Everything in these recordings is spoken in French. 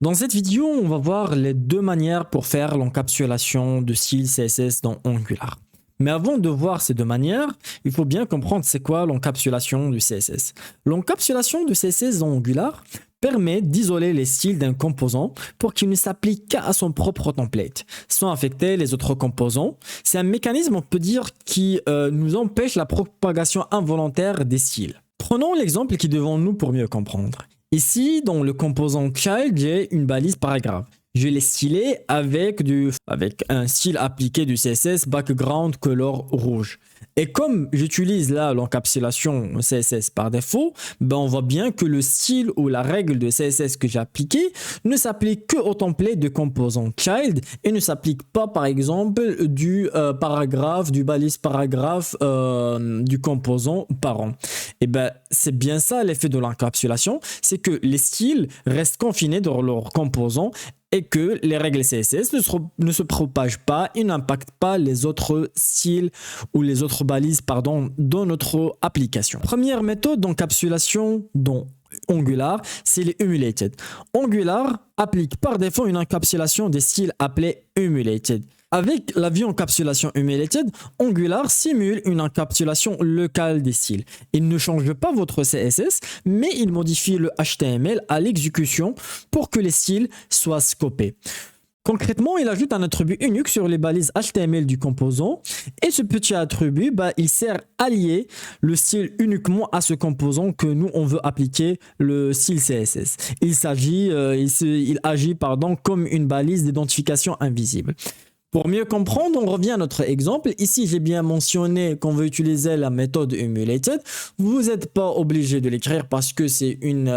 Dans cette vidéo, on va voir les deux manières pour faire l'encapsulation de style CSS dans Angular. Mais avant de voir ces deux manières, il faut bien comprendre c'est quoi l'encapsulation du CSS. L'encapsulation du CSS dans Angular permet d'isoler les styles d'un composant pour qu'il ne s'applique qu'à son propre template, sans affecter les autres composants. C'est un mécanisme, on peut dire, qui nous empêche la propagation involontaire des styles. Prenons l'exemple qui est devant nous pour mieux comprendre. Ici, dans le composant child, j'ai une balise paragraphe. Je l'ai stylé avec un style appliqué du CSS background color rouge. Et comme j'utilise là l'encapsulation CSS par défaut, on voit bien que le style ou la règle de CSS que j'ai appliqué ne s'applique que au template de composant child et ne s'applique pas par exemple du paragraphe, du balise paragraphe du composant parent. Et c'est bien ça l'effet de l'encapsulation, c'est que les styles restent confinés dans leurs composants et que les règles CSS ne se propagent pas et n'impactent pas les autres styles ou les autres balises dans notre application. Première méthode d'encapsulation dans Angular, c'est les emulated. Angular applique par défaut une encapsulation des styles appelée emulated. Avec la vue encapsulation emulated, Angular simule une encapsulation locale des styles. Il ne change pas votre CSS, mais il modifie le HTML à l'exécution pour que les styles soient scopés. Concrètement, il ajoute un attribut unique sur les balises HTML du composant et ce petit attribut, il sert à lier le style uniquement à ce composant que nous, on veut appliquer le style CSS. Il agit comme une balise d'identification invisible. Pour mieux comprendre, on revient à notre exemple. Ici, j'ai bien mentionné qu'on veut utiliser la méthode emulated. Vous n'êtes pas obligé de l'écrire parce que c'est une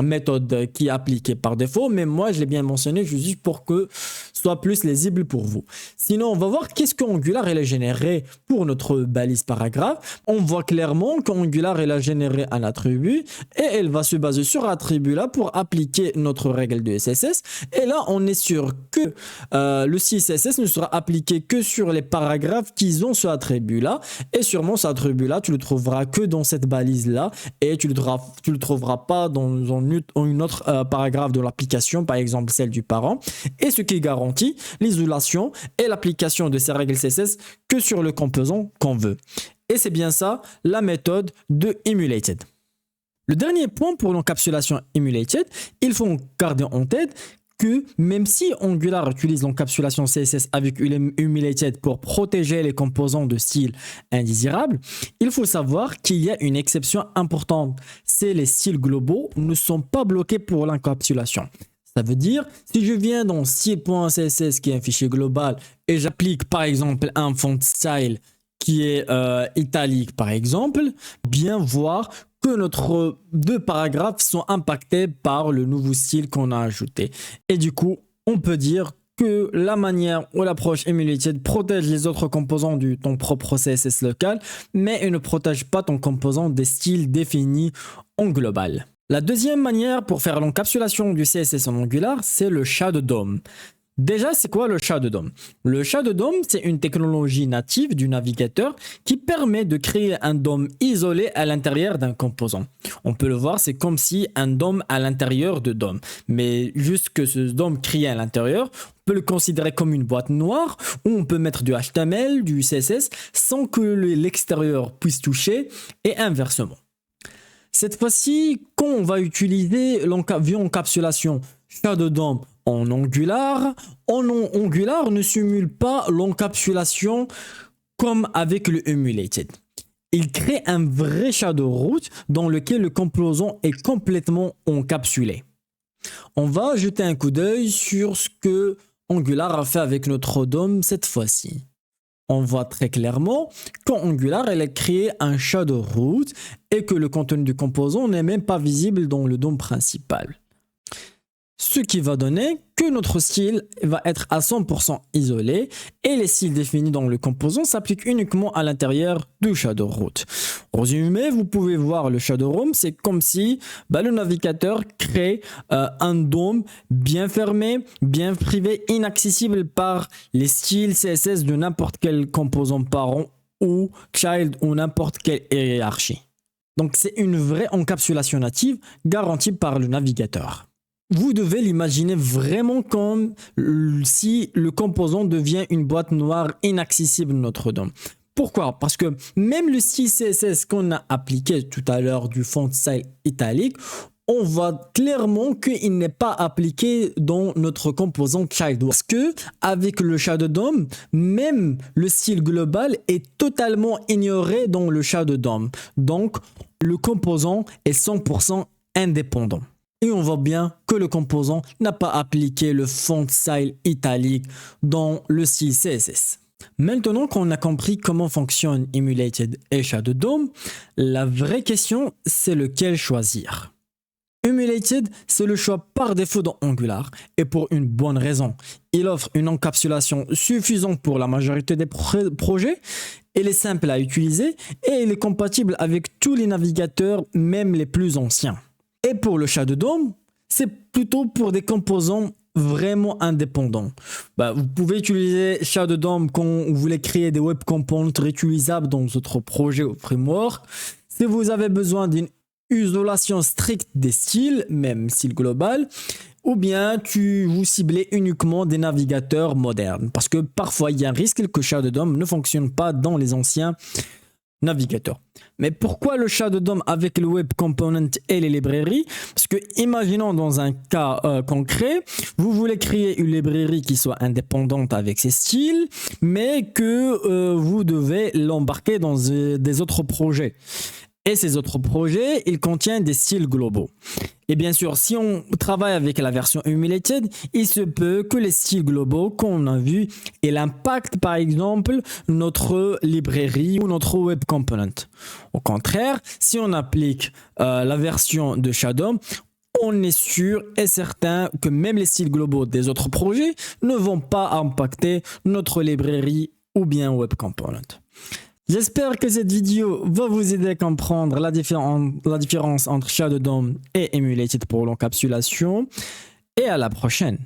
méthode qui est appliquée par défaut, mais moi, je l'ai bien mentionné juste pour que ce soit plus lisible pour vous. Sinon, on va voir qu'est-ce qu'Angular a généré pour notre balise paragraphe. On voit clairement qu'Angular a généré un attribut et elle va se baser sur l'attribut-là pour appliquer notre règle de CSS. Et là, on est sûr que le style CSS ne sera appliqué que sur les paragraphes qui ont ce attribut-là. Et sûrement, cet attribut-là, tu le trouveras que dans cette balise-là et tu le trouveras pas dans une autre paragraphe de l'application, par exemple celle du parent. Et ce qui garantit l'isolation et l'application de ces règles CSS que sur le composant qu'on veut. Et c'est bien ça, la méthode de emulated. Le dernier point pour l'encapsulation emulated, il faut garder en tête que même si Angular utilise l'encapsulation CSS avec emulated pour protéger les composants de style indésirables, il faut savoir qu'il y a une exception importante. C'est les styles globaux ne sont pas bloqués pour l'encapsulation. Ça veut dire, si je viens dans style.css qui est un fichier global et j'applique par exemple un font style qui est italique par exemple, bien voir que notre deux paragraphes sont impactés par le nouveau style qu'on a ajouté. Et du coup, on peut dire que la manière ou l'approche emulated protège les autres composants de ton propre CSS local, mais elle ne protège pas ton composant des styles définis en global. La deuxième manière pour faire l'encapsulation du CSS en Angular, c'est le Shadow DOM. Déjà, c'est quoi le Shadow DOM? Le Shadow DOM, c'est une technologie native du navigateur qui permet de créer un DOM isolé à l'intérieur d'un composant. On peut le voir, c'est comme si un DOM à l'intérieur de DOM. Mais juste que ce DOM créé à l'intérieur, on peut le considérer comme une boîte noire où on peut mettre du HTML, du CSS sans que l'extérieur puisse toucher et inversement. Cette fois-ci, quand on va utiliser l'encapsulation Shadow DOM en Angular ne simule pas l'encapsulation comme avec le emulated. Il crée un vrai shadow root dans lequel le composant est complètement encapsulé. On va jeter un coup d'œil sur ce que Angular a fait avec notre DOM cette fois-ci. On voit très clairement qu'Angular a créé un shadow root et que le contenu du composant n'est même pas visible dans le DOM principal. Ce qui va donner que notre style va être à 100% isolé et les styles définis dans le composant s'appliquent uniquement à l'intérieur du shadow root. En résumé, vous pouvez voir le shadow room, c'est comme si le navigateur crée un DOM bien fermé, bien privé, inaccessible par les styles CSS de n'importe quel composant parent ou child ou n'importe quelle hiérarchie. Donc c'est une vraie encapsulation native garantie par le navigateur. vous devez l'imaginer vraiment comme si le composant devient une boîte noire inaccessible de notre DOM. Pourquoi? Parce que même le style CSS qu'on a appliqué tout à l'heure du font style italique, on voit clairement qu'il n'est pas appliqué dans notre composant child. Parce que avec le Shadow DOM, même le style global est totalement ignoré dans le Shadow DOM. Donc, le composant est 100% indépendant. Et on voit bien que le composant n'a pas appliqué le font style italique dans le style CSS. Maintenant qu'on a compris comment fonctionne Emulated et Shadow DOM, la vraie question c'est lequel choisir. Emulated, c'est le choix par défaut dans Angular et pour une bonne raison. Il offre une encapsulation suffisante pour la majorité des projets, il est simple à utiliser et il est compatible avec tous les navigateurs, même les plus anciens. Et pour le Shadow DOM, c'est plutôt pour des composants vraiment indépendants. Vous pouvez utiliser Shadow DOM quand vous voulez créer des web components réutilisables dans votre projet ou framework. Si vous avez besoin d'une isolation stricte des styles, même style global, ou bien vous ciblez uniquement des navigateurs modernes. Parce que parfois, il y a un risque que Shadow DOM ne fonctionne pas dans les anciens navigateurs. Mais pourquoi le Shadow DOM avec le Web Component et les librairies? Parce que imaginons dans un cas concret, vous voulez créer une librairie qui soit indépendante avec ses styles, mais que vous devez l'embarquer dans des autres projets. Et ces autres projets, ils contiennent des styles globaux. Et bien sûr, si on travaille avec la version Emulated, il se peut que les styles globaux qu'on a vus, ils impactent par exemple notre librairie ou notre web component. Au contraire, si on applique la version de Shadow, on est sûr et certain que même les styles globaux des autres projets ne vont pas impacter notre librairie ou bien web component. J'espère que cette vidéo va vous aider à comprendre la différence entre Shadow DOM et Emulated pour l'encapsulation. Et à la prochaine.